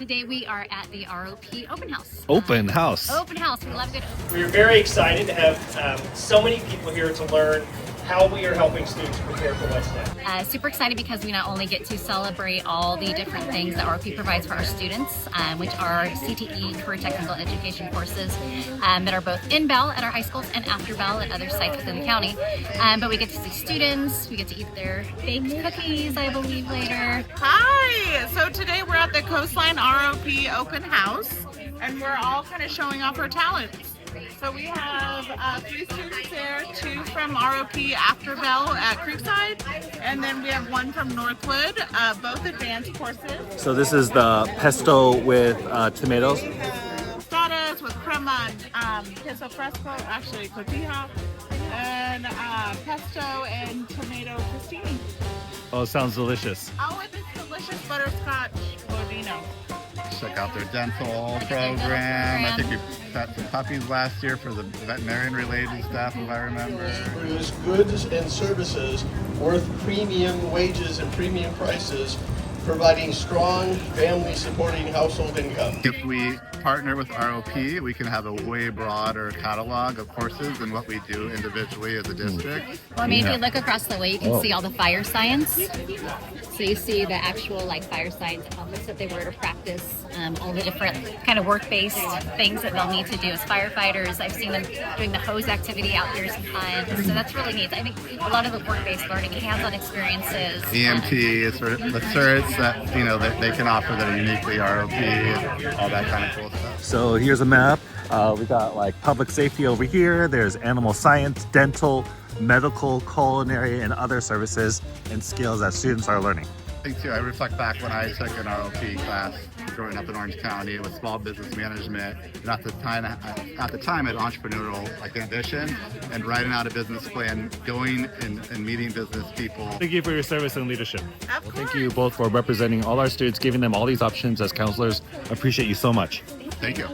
Today we are at the ROP open house. Open house. Open house. We love a good open. We're very excited to have so many people here to learn how we are helping students prepare for what's next. Super excited because we not only get to celebrate all the different things that ROP provides for our students, which are CTE, career technical education courses that are both in Bell at our high schools and after Bell at other sites within the county. But we get to see students, we get to eat their baked cookies, I believe, later. Hi! So today we're at the Coastline ROP open house and we're all kind of showing off our talents. So we have 3 students there, 2 from ROP after Bell at Creekside, and then we have 1 from Northwood, both advanced courses. So this is the pesto with tomatoes. We have tostadas with crema and queso fresco, actually cotija, and pesto and tomato crostini. Oh, sounds delicious. Oh, and this delicious butterscotch Bodino. Check out their dental program. I think we got some puppies last year for the veterinarian related stuff, if I remember. Produce goods and services worth premium wages and premium prices, providing strong family supporting household income. If we partner with ROP, we can have a way broader catalog of courses than what we do individually as a district. Well, I mean, if you look across the way, you can see all the fire science. So you see the actual fire science office that they were to practice all the different kind of work-based things that they'll need to do as firefighters. I've seen them doing the hose activity out here sometimes, so that's really neat. I think a lot of the work-based learning, hands-on experiences. EMT is sort of the certs that that they can offer that are uniquely ROP and all that kind of cool stuff. So here's a map. We got public safety over here. There's animal science, dental, medical, culinary, and other services and skills that students are learning. I think too, I reflect back when I took an ROP class growing up in Orange County with small business management, and at the time I had entrepreneurial ambition and writing out a business plan, going and meeting business people. Thank you for your service and leadership. Of course. Thank you both for representing all our students, giving them all these options as counselors. I appreciate you so much. Thank you.